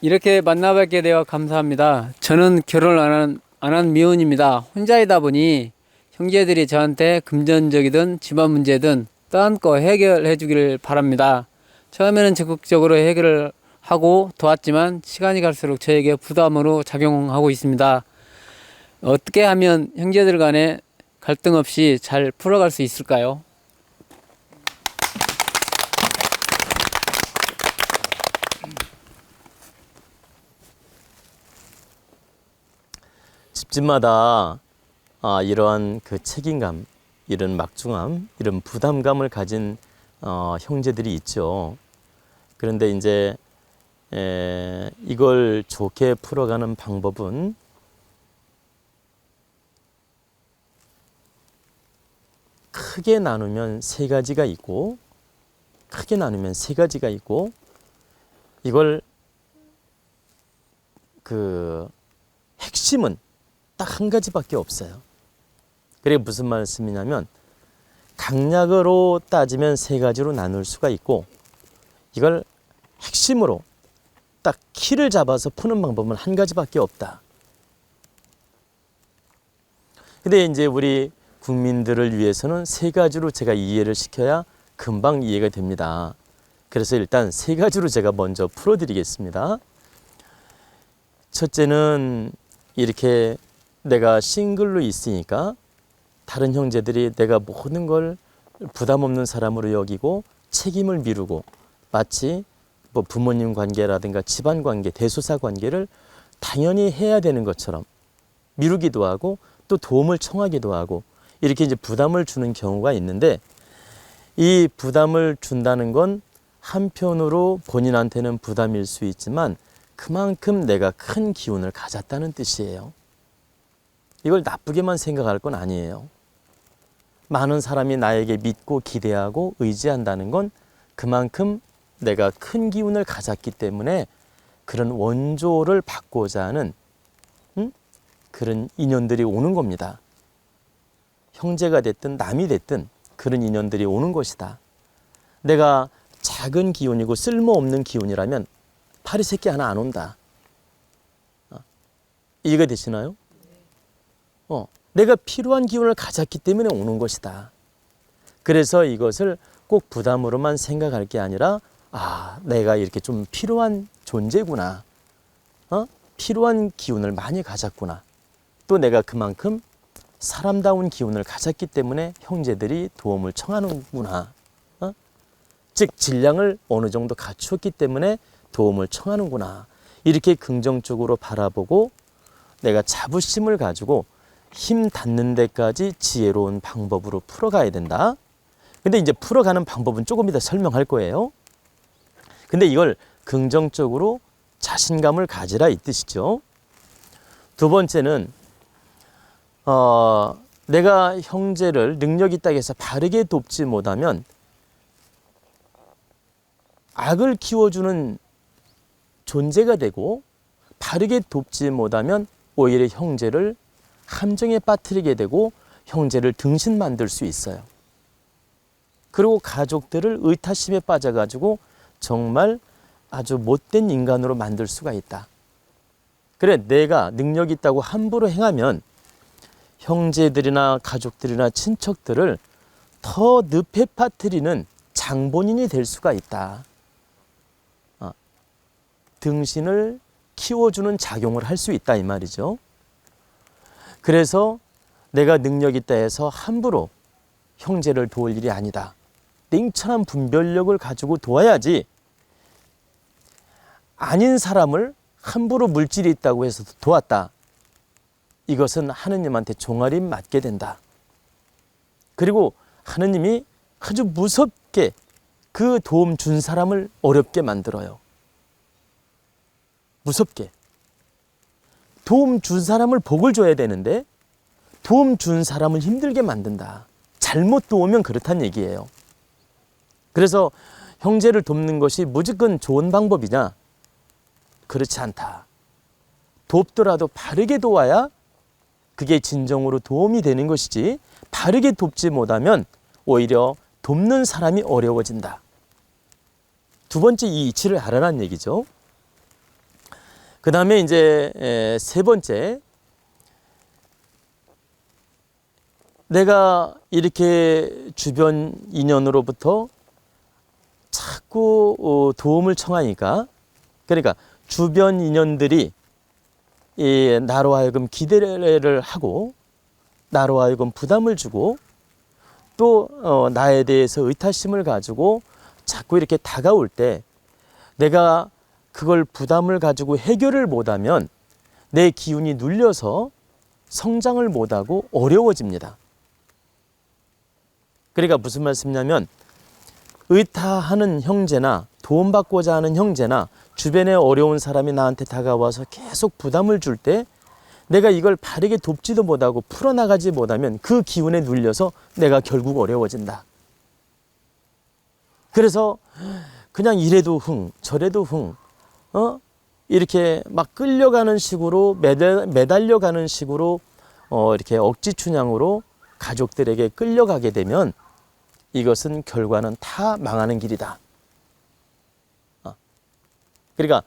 이렇게 만나뵙게 되어 감사합니다. 저는 결혼을 안 한 미혼입니다. 혼자이다 보니 형제들이 저한테 금전적이든 집안 문제든 떠안고 해결해 주기를 바랍니다. 처음에는 적극적으로 해결을 하고 도왔지만 시간이 갈수록 저에게 부담으로 작용하고 있습니다. 어떻게 하면 형제들 간에 갈등 없이 잘 풀어갈 수 있을까요? 집집마다 이러한 그 책임감, 이런 막중함, 이런 부담감을 가진 형제들이 있죠. 그런데 이제 이걸 좋게 풀어가는 방법은 크게 나누면 세 가지가 있고, 이걸 그 핵심은 딱 한 가지밖에 없어요. 그게 무슨 말씀이냐면 강약으로 따지면 세 가지로 나눌 수가 있고, 이걸 핵심으로 딱 키를 잡아서 푸는 방법은 한 가지밖에 없다. 근데 이제 우리 국민들을 위해서는 세 가지로 제가 이해를 시켜야 금방 이해가 됩니다. 그래서 일단 세 가지로 제가 먼저 풀어드리겠습니다. 첫째는 이렇게 내가 싱글로 있으니까 다른 형제들이 내가 모든 걸 부담 없는 사람으로 여기고 책임을 미루고 마치 뭐 부모님 관계라든가 집안 관계, 대소사 관계를 당연히 해야 되는 것처럼 미루기도 하고 또 도움을 청하기도 하고 이렇게 이제 부담을 주는 경우가 있는데, 이 부담을 준다는 건 한편으로 본인한테는 부담일 수 있지만 그만큼 내가 큰 기운을 가졌다는 뜻이에요. 이걸 나쁘게만 생각할 건 아니에요. 많은 사람이 나에게 믿고 기대하고 의지한다는 건 그만큼 내가 큰 기운을 가졌기 때문에 그런 원조를 받고자 하는 그런 인연들이 오는 겁니다. 형제가 됐든 남이 됐든 그런 인연들이 오는 것이다. 내가 작은 기운이고 쓸모없는 기운이라면 파리 새끼 하나 안 온다. 이해가 되시나요? 내가 필요한 기운을 가졌기 때문에 오는 것이다. 그래서 이것을 꼭 부담으로만 생각할 게 아니라 내가 이렇게 좀 필요한 존재구나. 필요한 기운을 많이 가졌구나. 또 내가 그만큼 사람다운 기운을 가졌기 때문에 형제들이 도움을 청하는구나. 즉 질량을 어느 정도 갖추었기 때문에 도움을 청하는구나. 이렇게 긍정적으로 바라보고 내가 자부심을 가지고 힘 닿는 데까지 지혜로운 방법으로 풀어가야 된다. 근데 이제 풀어가는 방법은 조금 이따 설명할 거예요. 근데 이걸 긍정적으로 자신감을 가지라 이 뜻이죠. 두 번째는 내가 형제를 능력 있다고 해서 바르게 돕지 못하면 악을 키워주는 존재가 되고, 바르게 돕지 못하면 오히려 형제를 함정에 빠뜨리게 되고 형제를 등신 만들 수 있어요. 그리고 가족들을 의타심에 빠져가지고 정말 아주 못된 인간으로 만들 수가 있다. 그래, 내가 능력 있다고 함부로 행하면 형제들이나 가족들이나 친척들을 더 늪에 빠뜨리는 장본인이 될 수가 있다. 등신을 키워주는 작용을 할 수 있다 이 말이죠. 그래서 내가 능력 있다 해서 함부로 형제를 도울 일이 아니다. 냉철한 분별력을 가지고 도와야지, 아닌 사람을 함부로 물질이 있다고 해서 도왔다. 이것은 하느님한테 종아리 맞게 된다. 그리고 하느님이 아주 무섭게 그 도움 준 사람을 어렵게 만들어요. 무섭게. 도움 준 사람을 복을 줘야 되는데 도움 준 사람을 힘들게 만든다. 잘못 도우면 그렇다는 얘기예요. 그래서 형제를 돕는 것이 무조건 좋은 방법이냐? 그렇지 않다. 돕더라도 바르게 도와야 그게 진정으로 도움이 되는 것이지, 바르게 돕지 못하면 오히려 돕는 사람이 어려워진다. 두 번째 이 이치를 알아란 얘기죠. 그 다음에 이제 세 번째, 내가 이렇게 주변 인연으로부터 자꾸 도움을 청하니까, 그러니까 주변 인연들이 나로 하여금 기대를 하고 나로 하여금 부담을 주고 또 나에 대해서 의타심을 가지고 자꾸 이렇게 다가올 때 내가 그걸 부담을 가지고 해결을 못하면 내 기운이 눌려서 성장을 못하고 어려워집니다. 그러니까 무슨 말씀이냐면 의타하는 형제나 도움받고자 하는 형제나 주변에 어려운 사람이 나한테 다가와서 계속 부담을 줄 때 내가 이걸 바르게 돕지도 못하고 풀어나가지 못하면 그 기운에 눌려서 내가 결국 어려워진다. 그래서 그냥 이래도 흥 저래도 흥 이렇게 막 끌려가는 식으로 매달려가는 식으로 이렇게 억지춘향으로 가족들에게 끌려가게 되면 이것은 결과는 다 망하는 길이다. 그러니까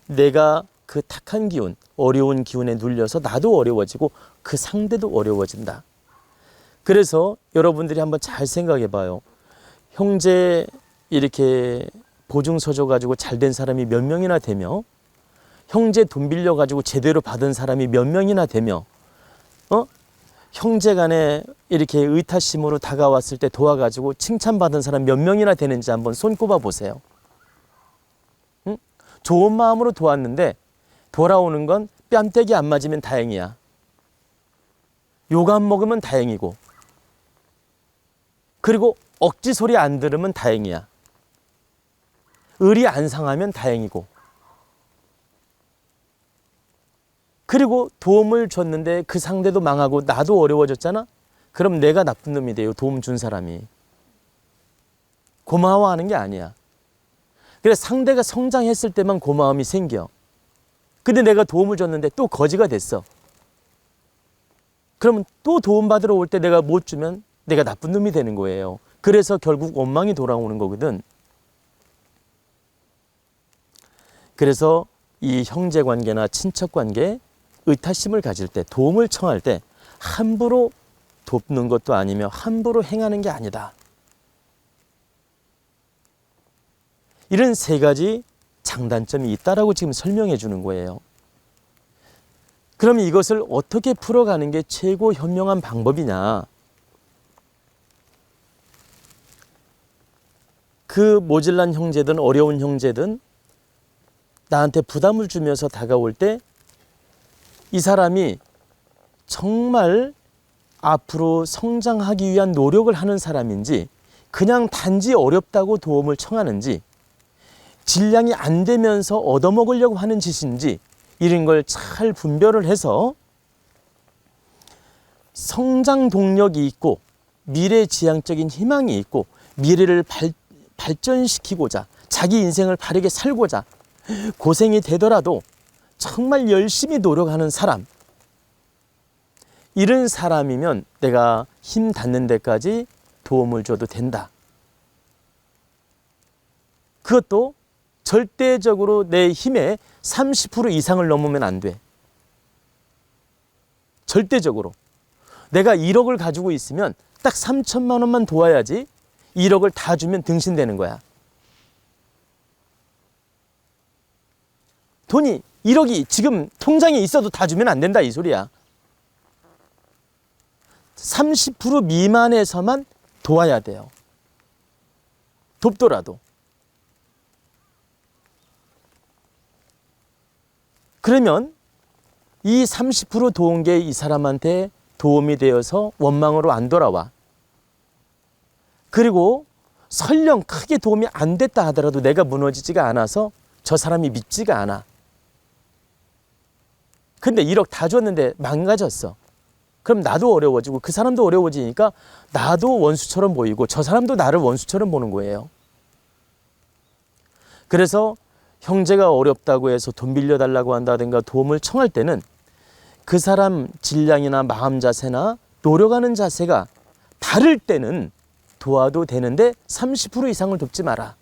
내가 그 탁한 기운, 어려운 기운에 눌려서 나도 어려워지고 그 상대도 어려워진다. 그래서 여러분들이 한번 잘 생각해 봐요. 형제 이렇게 보증서줘 가지고 잘된 사람이 몇 명이나 되며 형제 돈 빌려 가지고 제대로 받은 사람이 몇 명이나 되며 형제 간에 이렇게 의타심으로 다가왔을 때 도와가지고 칭찬받은 사람 몇 명이나 되는지 한번 손꼽아 보세요. 응? 좋은 마음으로 도왔는데 돌아오는 건 뺨때기 안 맞으면 다행이야. 욕 안 먹으면 다행이고 그리고 억지 소리 안 들으면 다행이야. 의리 안 상하면 다행이고 그리고 도움을 줬는데 그 상대도 망하고 나도 어려워졌잖아? 그럼 내가 나쁜 놈이 돼요. 도움 준 사람이. 고마워하는 게 아니야. 그래서 상대가 성장했을 때만 고마움이 생겨. 근데 내가 도움을 줬는데 또 거지가 됐어. 그러면 또 도움받으러 올 때 내가 못 주면 내가 나쁜 놈이 되는 거예요. 그래서 결국 원망이 돌아오는 거거든. 그래서 이 형제관계나 친척관계 의타심을 가질 때 도움을 청할 때 함부로 돕는 것도 아니며 함부로 행하는 게 아니다. 이런 세 가지 장단점이 있다라고 지금 설명해 주는 거예요. 그럼 이것을 어떻게 풀어가는 게 최고 현명한 방법이냐? 그 모질란 형제든 어려운 형제든 나한테 부담을 주면서 다가올 때 이 사람이 정말 앞으로 성장하기 위한 노력을 하는 사람인지 그냥 단지 어렵다고 도움을 청하는지 질량이 안 되면서 얻어먹으려고 하는 짓인지 이런 걸 잘 분별을 해서 성장 동력이 있고 미래지향적인 희망이 있고 미래를 발전시키고자 자기 인생을 바르게 살고자 고생이 되더라도 정말 열심히 노력하는 사람, 이런 사람이면 내가 힘 닿는 데까지 도움을 줘도 된다. 그것도 절대적으로 내 힘의 30% 이상을 넘으면 안 돼. 절대적으로. 내가 1억을 가지고 있으면 딱 3천만 원만 도와야지 1억을 다 주면 등신되는 거야. 돈이 1억이 지금 통장에 있어도 다 주면 안 된다 이 소리야. 30% 미만에서만 도와야 돼요. 돕더라도. 그러면 이 30% 도운 게 이 사람한테 도움이 되어서 원망으로 안 돌아와. 그리고 설령 크게 도움이 안 됐다 하더라도 내가 무너지지가 않아서 저 사람이 믿지가 않아. 근데 1억 다 줬는데 망가졌어. 그럼 나도 어려워지고 그 사람도 어려워지니까 나도 원수처럼 보이고 저 사람도 나를 원수처럼 보는 거예요. 그래서 형제가 어렵다고 해서 돈 빌려달라고 한다든가 도움을 청할 때는 그 사람 질량이나 마음 자세나 노력하는 자세가 다를 때는 도와도 되는데 30% 이상을 돕지 마라.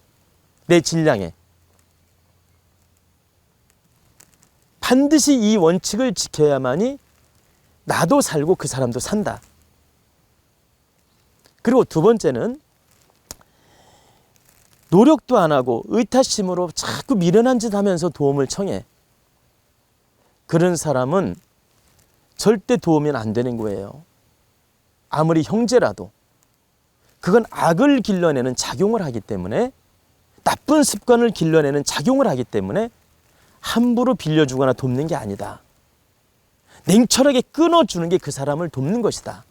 내 질량에. 반드시 이 원칙을 지켜야만이 나도 살고 그 사람도 산다. 그리고 두 번째는 노력도 안 하고 의타심으로 자꾸 미련한 짓 하면서 도움을 청해. 그런 사람은 절대 도우면 안 되는 거예요. 아무리 형제라도. 그건 악을 길러내는 작용을 하기 때문에, 나쁜 습관을 길러내는 작용을 하기 때문에 함부로 빌려주거나 돕는 게 아니다. 냉철하게 끊어주는 게 그 사람을 돕는 것이다.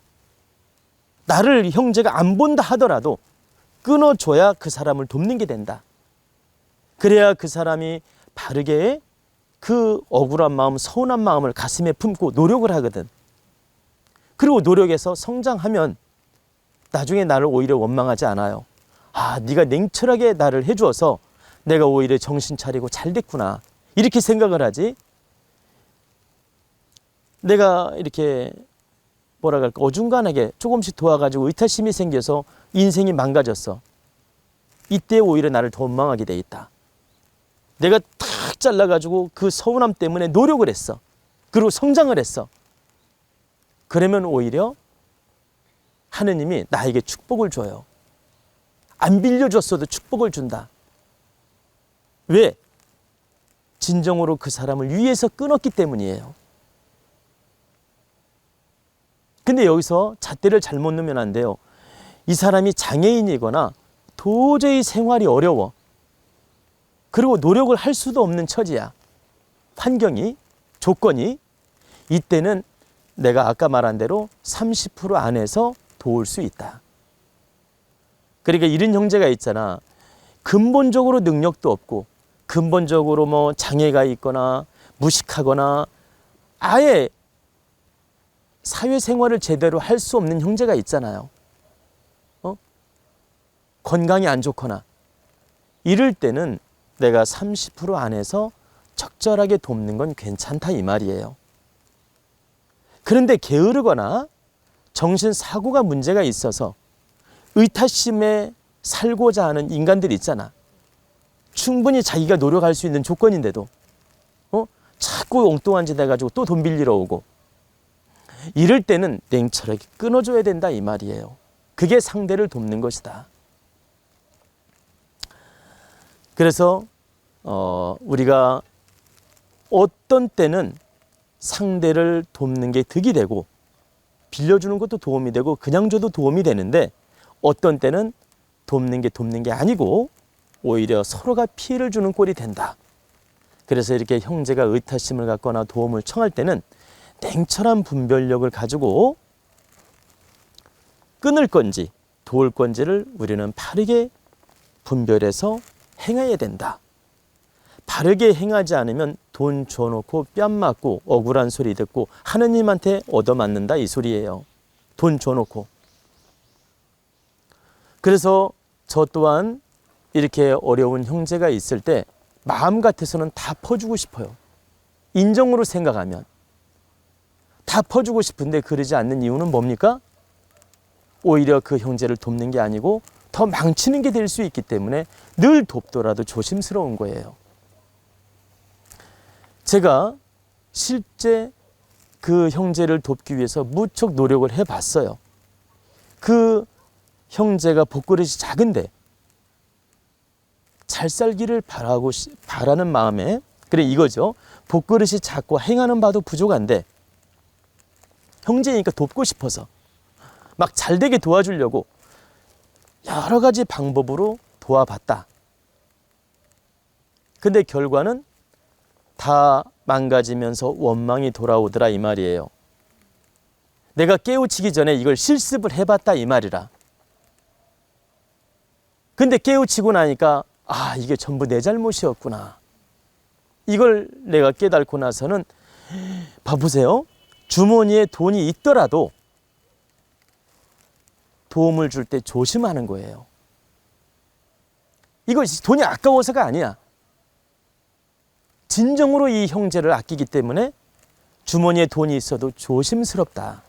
나를 형제가 안 본다 하더라도 끊어줘야 그 사람을 돕는 게 된다. 그래야 그 사람이 바르게 그 억울한 마음, 서운한 마음을 가슴에 품고 노력을 하거든. 그리고 노력해서 성장하면 나중에 나를 오히려 원망하지 않아요. 아, 네가 냉철하게 나를 해주어서 내가 오히려 정신 차리고 잘 됐구나, 이렇게 생각을 하지. 내가 이렇게 뭐라 그럴까, 어중간하게 조금씩 도와가지고 의타심이 생겨서 인생이 망가졌어. 이때 오히려 나를 더 원망하게 돼 있다. 내가 탁 잘라가지고 그 서운함 때문에 노력을 했어. 그리고 성장을 했어. 그러면 오히려 하느님이 나에게 축복을 줘요. 안 빌려줬어도 축복을 준다. 왜? 진정으로 그 사람을 위해서 끊었기 때문이에요. 근데 여기서 잣대를 잘못 넣으면 안 돼요. 이 사람이 장애인이거나 도저히 생활이 어려워. 그리고 노력을 할 수도 없는 처지야. 환경이, 조건이. 이때는 내가 아까 말한 대로 30% 안에서 도울 수 있다. 그러니까 이런 형제가 있잖아. 근본적으로 능력도 없고, 근본적으로 뭐 장애가 있거나 무식하거나 아예 사회생활을 제대로 할 수 없는 형제가 있잖아요. 건강이 안 좋거나. 이럴 때는 내가 30% 안에서 적절하게 돕는 건 괜찮다, 이 말이에요. 그런데 게으르거나 정신사고가 문제가 있어서 의타심에 살고자 하는 인간들이 있잖아. 충분히 자기가 노력할 수 있는 조건인데도 자꾸 엉뚱한 짓 해가지고 또 돈 빌리러 오고. 이럴 때는 냉철하게 끊어줘야 된다, 이 말이에요. 그게 상대를 돕는 것이다. 그래서 우리가 어떤 때는 상대를 돕는 게 득이 되고, 빌려주는 것도 도움이 되고 그냥 줘도 도움이 되는데, 어떤 때는 돕는 게 아니고 오히려 서로가 피해를 주는 꼴이 된다. 그래서 이렇게 형제가 의타심을 갖거나 도움을 청할 때는 냉철한 분별력을 가지고 끊을 건지 도울 건지를 우리는 바르게 분별해서 행해야 된다. 바르게 행하지 않으면 돈 줘놓고 뺨 맞고 억울한 소리 듣고 하느님한테 얻어맞는다, 이 소리예요. 돈 줘놓고. 그래서 저 또한 이렇게 어려운 형제가 있을 때 마음 같아서는 다 퍼주고 싶어요. 인정으로 생각하면 다 퍼주고 싶은데 그러지 않는 이유는 뭡니까? 오히려 그 형제를 돕는 게 아니고 더 망치는 게 될 수 있기 때문에 늘 돕더라도 조심스러운 거예요. 제가 실제 그 형제를 돕기 위해서 무척 노력을 해봤어요. 그 형제가 복그릇이 작은데 잘 살기를 바라는 마음에, 그래 이거죠. 복그릇이 작고 행하는 바도 부족한데 형제니까 돕고 싶어서 막 잘되게 도와주려고 여러 가지 방법으로 도와봤다. 근데 결과는 다 망가지면서 원망이 돌아오더라, 이 말이에요. 내가 깨우치기 전에 이걸 실습을 해봤다, 이 말이라. 근데 깨우치고 나니까 아, 이게 전부 내 잘못이었구나. 이걸 내가 깨닫고 나서는, 봐보세요. 주머니에 돈이 있더라도 도움을 줄 때 조심하는 거예요. 이거 돈이 아까워서가 아니야. 진정으로 이 형제를 아끼기 때문에 주머니에 돈이 있어도 조심스럽다.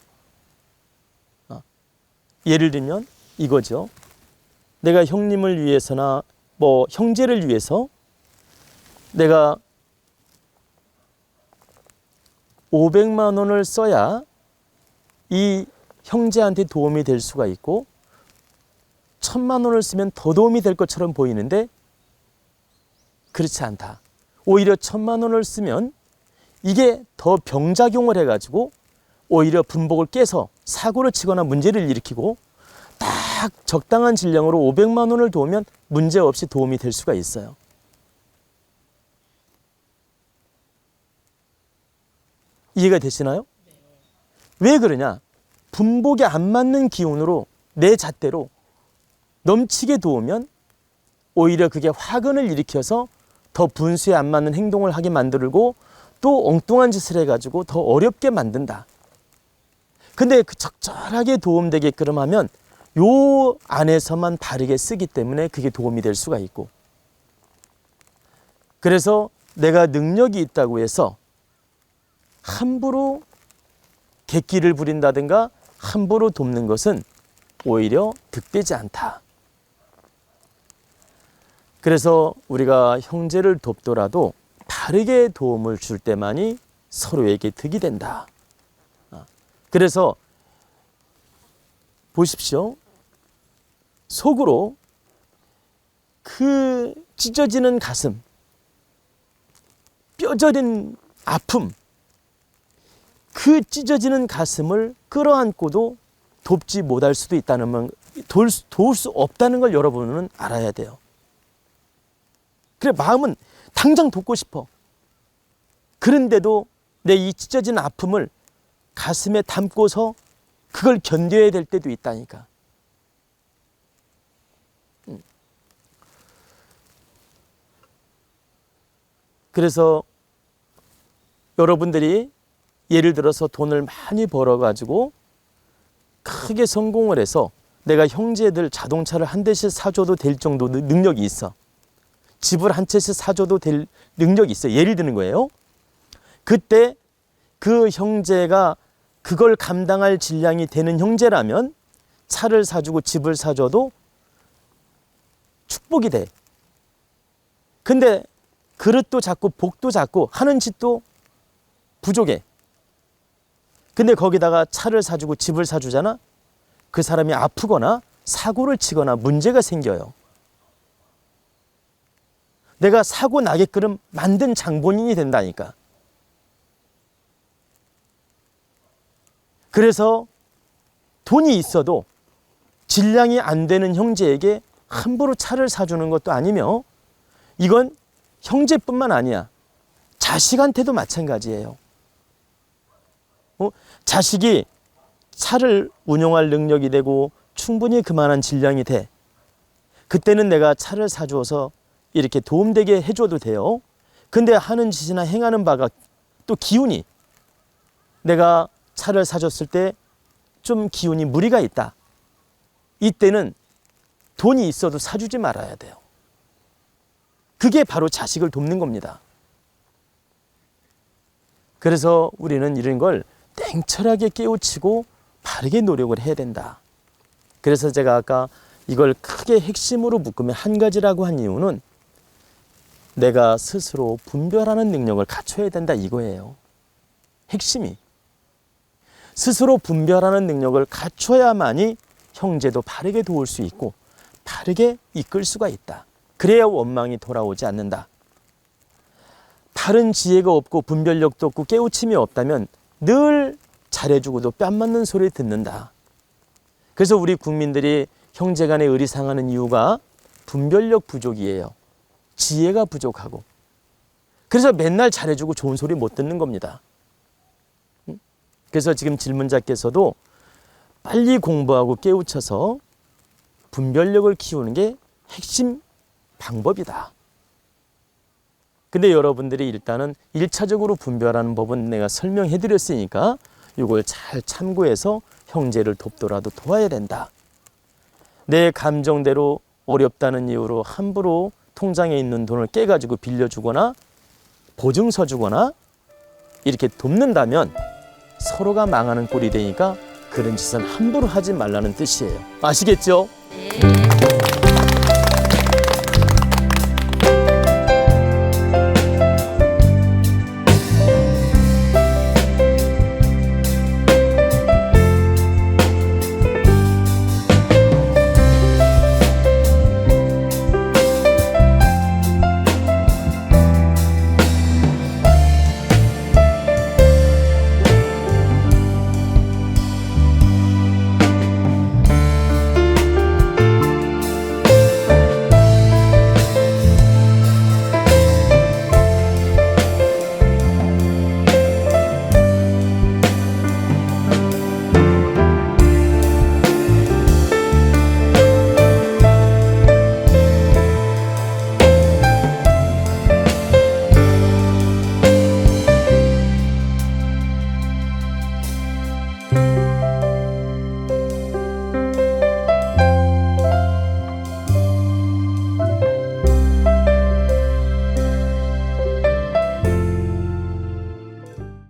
예를 들면 이거죠. 내가 형님을 위해서나 뭐 형제를 위해서 내가 500만 원을 써야 이 형제한테 도움이 될 수가 있고 1000만 원을 쓰면 더 도움이 될 것처럼 보이는데 그렇지 않다. 오히려 1000만 원을 쓰면 이게 더 병작용을 해가지고 오히려 분복을 깨서 사고를 치거나 문제를 일으키고 딱 적당한 질량으로 500만 원을 도우면 문제없이 도움이 될 수가 있어요. 이해가 되시나요? 왜 그러냐? 분복에 안 맞는 기운으로 내 잣대로 넘치게 도우면 오히려 그게 화근을 일으켜서 더 분수에 안 맞는 행동을 하게 만들고 또 엉뚱한 짓을 해가지고 더 어렵게 만든다. 근데 그 적절하게 도움되게끔 하면 요 안에서만 바르게 쓰기 때문에 그게 도움이 될 수가 있고, 그래서 내가 능력이 있다고 해서 함부로 객기를 부린다든가 함부로 돕는 것은 오히려 득되지 않다. 그래서 우리가 형제를 돕더라도 바르게 도움을 줄 때만이 서로에게 득이 된다. 그래서 보십시오. 속으로 그 찢어지는 가슴, 뼈저린 아픔, 그 찢어지는 가슴을 끌어안고도 돕지 못할 수도 있다는 건, 도울 수 없다는 걸 여러분은 알아야 돼요. 그래, 마음은 당장 돕고 싶어. 그런데도 내 이 찢어진 아픔을 가슴에 담고서 그걸 견뎌야 될 때도 있다니까. 그래서 여러분들이 예를 들어서 돈을 많이 벌어가지고 크게 성공을 해서 내가 형제들 자동차를 한 대씩 사줘도 될 정도 능력이 있어. 집을 한 채씩 사줘도 될 능력이 있어. 예를 드는 거예요. 그때 그 형제가 그걸 감당할 질량이 되는 형제라면 차를 사주고 집을 사줘도 축복이 돼. 근데 그릇도 작고 복도 작고 하는 짓도 부족해. 근데 거기다가 차를 사주고 집을 사주잖아. 그 사람이 아프거나 사고를 치거나 문제가 생겨요. 내가 사고 나게끔 만든 장본인이 된다니까. 그래서 돈이 있어도 질량이 안 되는 형제에게 함부로 차를 사주는 것도 아니며, 이건 형제뿐만 아니야. 자식한테도 마찬가지예요. 자식이 차를 운용할 능력이 되고 충분히 그만한 질량이 돼. 그때는 내가 차를 사주어서 이렇게 도움되게 해줘도 돼요. 근데 하는 짓이나 행하는 바가 또 기운이, 내가 차를 사줬을 때 좀 기운이 무리가 있다. 이때는 돈이 있어도 사주지 말아야 돼요. 그게 바로 자식을 돕는 겁니다. 그래서 우리는 이런 걸 냉철하게 깨우치고 바르게 노력을 해야 된다. 그래서 제가 아까 이걸 크게 핵심으로 묶으면 한 가지라고 한 이유는 내가 스스로 분별하는 능력을 갖춰야 된다 이거예요. 핵심이. 스스로 분별하는 능력을 갖춰야만이 형제도 바르게 도울 수 있고 바르게 이끌 수가 있다. 그래야 원망이 돌아오지 않는다. 바른 지혜가 없고 분별력도 없고 깨우침이 없다면 늘 잘해주고도 뺨 맞는 소리 듣는다. 그래서 우리 국민들이 형제간의 의리 상하는 이유가 분별력 부족이에요. 지혜가 부족하고. 그래서 맨날 잘해주고 좋은 소리 못 듣는 겁니다. 그래서 지금 질문자께서도 빨리 공부하고 깨우쳐서 분별력을 키우는 게 핵심 방법이다. 근데 여러분들이 일단은 1차적으로 분별하는 법은 내가 설명해 드렸으니까 이걸 잘 참고해서 형제를 돕더라도 도와야 된다. 내 감정대로 어렵다는 이유로 함부로 통장에 있는 돈을 깨가지고 빌려주거나 보증서 주거나 이렇게 돕는다면 서로가 망하는 꼴이 되니까 그런 짓은 함부로 하지 말라는 뜻이에요. 아시겠죠?